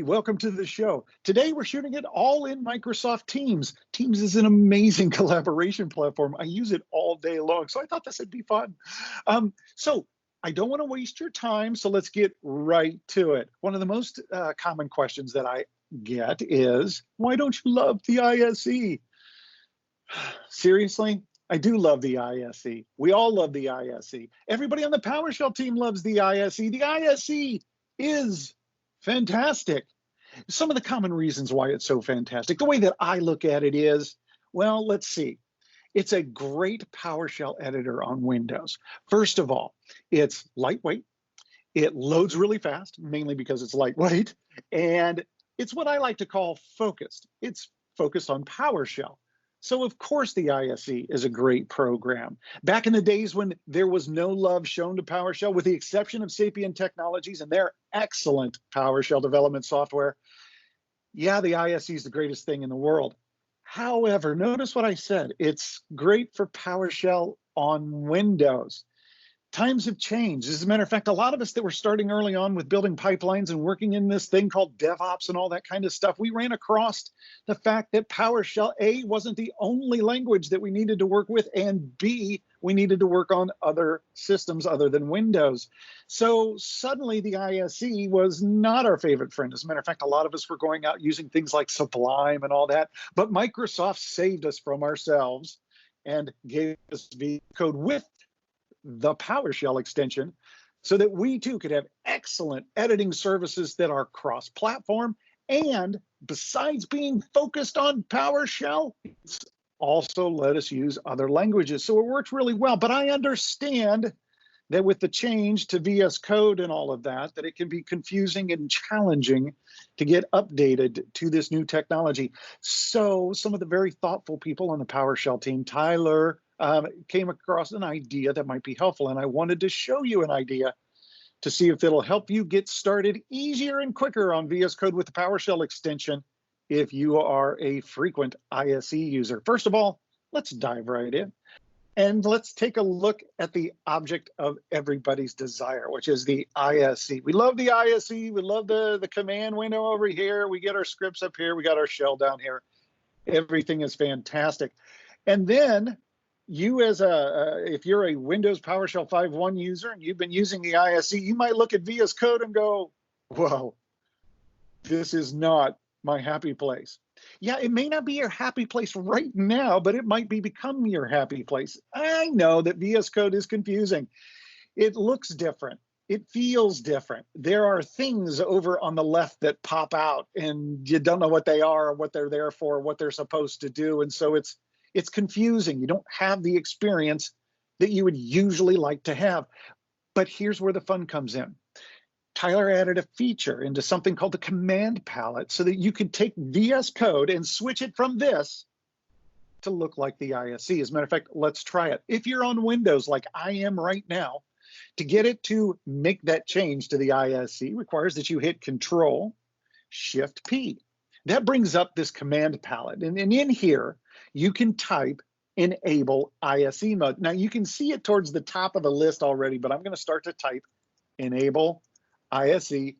welcome to the show. Today we're shooting it all in Microsoft Teams. Teams is an amazing collaboration platform. I use it all day long, so I thought this would be fun. So I don't want to waste your time, so let's get right to it. One of the most common questions that I get is, why don't you love the ISE? Seriously? I do love the ISE. We all love the ISE. Everybody on the PowerShell team loves the ISE. The ISE is fantastic. Some of the common reasons why it's so fantastic, the way that I look at it is, well, let's see. It's a great PowerShell editor on Windows. First of all, it's lightweight. It loads really fast, mainly because it's lightweight. And it's what I like to call focused. It's focused on PowerShell. So of course the ISE is a great program. Back in the days when there was no love shown to PowerShell, with the exception of Sapient Technologies and their excellent PowerShell development software, yeah, the ISE is the greatest thing in the world. However, notice what I said. It's great for PowerShell on Windows. Times have changed. As a matter of fact, a lot of us that were starting early on with building pipelines and working in this thing called DevOps and all that kind of stuff, we ran across the fact that PowerShell, A, wasn't the only language that we needed to work with, and B, we needed to work on other systems other than Windows. So suddenly the ISE was not our favorite friend. As a matter of fact, a lot of us were going out using things like Sublime and all that, but Microsoft saved us from ourselves and gave us VSCode with the PowerShell extension so that we too could have excellent editing services that are cross-platform. And besides being focused on PowerShell, it's also let us use other languages. So it works really well. But I understand that with the change to VS Code and all of that, that it can be confusing and challenging to get updated to this new technology. So some of the very thoughtful people on the PowerShell team, Tyler, came across an idea that might be helpful, and I wanted to show you an idea to see if it'll help you get started easier and quicker on VS Code with the PowerShell extension if you are a frequent ISE user. First of all, let's dive right in, and let's take a look at the object of everybody's desire, which is the ISE. We love the ISE. We love the command window over here. We get our scripts up here. We got our shell down here. Everything is fantastic. And then you as if you're a Windows PowerShell 5.1 user and you've been using the ISE, you might look at VS Code and go, whoa, this is not my happy place. Yeah, it may not be your happy place right now, but it might become your happy place. I know that VS Code is confusing. It looks different. It feels different. There are things over on the left that pop out and you don't know what they are, or what they're there for, what they're supposed to do. And so it's confusing. You don't have the experience that you would usually like to have. But here's where the fun comes in. Tyler added a feature into something called the command palette so that you could take VS Code and switch it from this to look like the ISE. As a matter of fact, let's try it. If you're on Windows like I am right now, to get it to make that change to the ISE requires that you hit Control-Shift-P. That brings up this command palette. And in here, you can type Enable ISE mode. Now you can see it towards the top of the list already, but I'm going to start to type Enable ISE,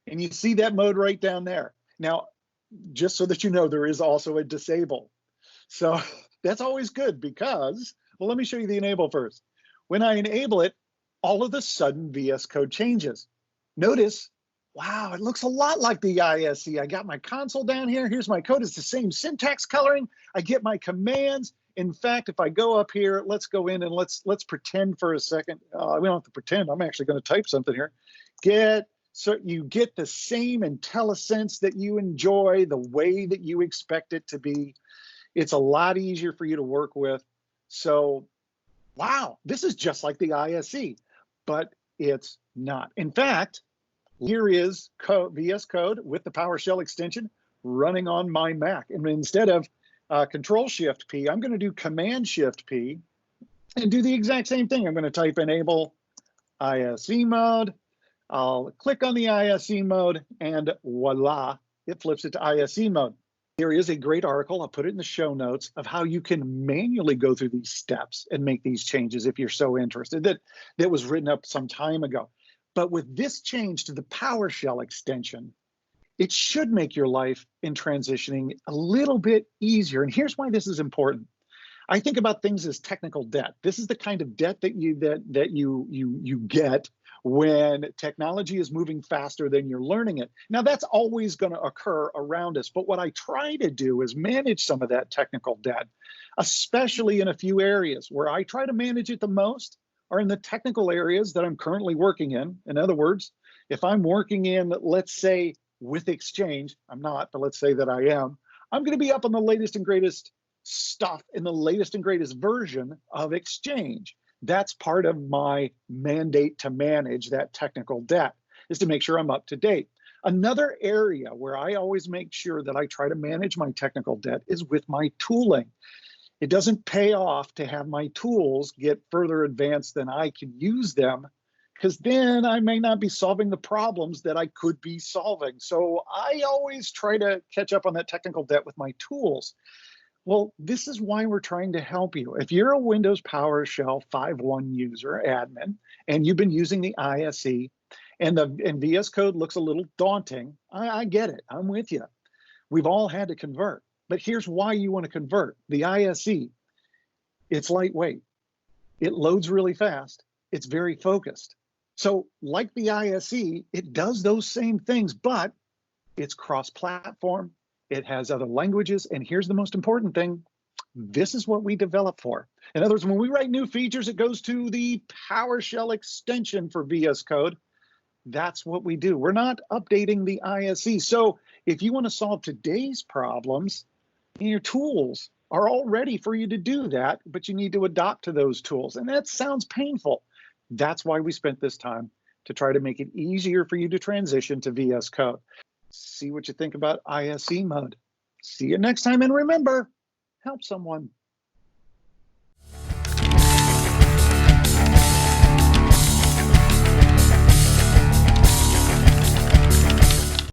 and you see that mode right down there. Now, just so that you know, there is also a disable. So that's always good because, well, let me show you the enable first. When I enable it, all of a sudden VS Code changes. Notice, wow, it looks a lot like the ISE. I got my console down here. Here's my code. It's the same syntax coloring. I get my commands. In fact, if I go up here, let's go in and let's pretend for a second. We don't have to pretend. I'm actually going to type something here. So you get the same IntelliSense that you enjoy, the way that you expect it to be. It's a lot easier for you to work with. So, wow, this is just like the ISE, but it's not. In fact, here is VS Code with the PowerShell extension running on my Mac. And instead of Control-Shift-P, I'm going to do Command-Shift-P and do the exact same thing. I'm going to type Enable ISE mode. I'll click on the ISE mode, and voila, it flips it to ISE mode. There is a great article, I'll put it in the show notes, of how you can manually go through these steps and make these changes if you're so interested. That was written up some time ago. But with this change to the PowerShell extension, It should make your life in transitioning a little bit easier. And here's why this is important. I think about things as technical debt. This is the kind of debt that you get when technology is moving faster than you're learning it. Now, that's always going to occur around us, but what I try to do is manage some of that technical debt, especially in a few areas. Where I try to manage it the most are in the technical areas that I'm currently working in. In other words, if I'm working in, let's say, with Exchange, I'm not, but let's say that I am, I'm going to be up on the latest and greatest stuff in the latest and greatest version of Exchange. That's part of my mandate to manage that technical debt, is to make sure I'm up to date. Another area where I always make sure that I try to manage my technical debt is with my tooling. It doesn't pay off to have my tools get further advanced than I can use them, because then I may not be solving the problems that I could be solving. So I always try to catch up on that technical debt with my tools. Well, this is why we're trying to help you. If you're a Windows PowerShell 5.1 user, admin, and you've been using the ISE, and VS Code looks a little daunting, I get it. I'm with you. We've all had to convert. But here's why you want to convert. The ISE, it's lightweight. It loads really fast. It's very focused. So like the ISE, it does those same things, but it's cross-platform. It has other languages. And here's the most important thing. This is what we develop for. In other words, when we write new features, it goes to the PowerShell extension for VS Code. That's what we do. We're not updating the ISE. So if you want to solve today's problems, your tools are all ready for you to do that, but you need to adopt to those tools. And that sounds painful. That's why we spent this time, to try to make it easier for you to transition to VS Code. See what you think about ISE mode. See you next time, and remember, help someone.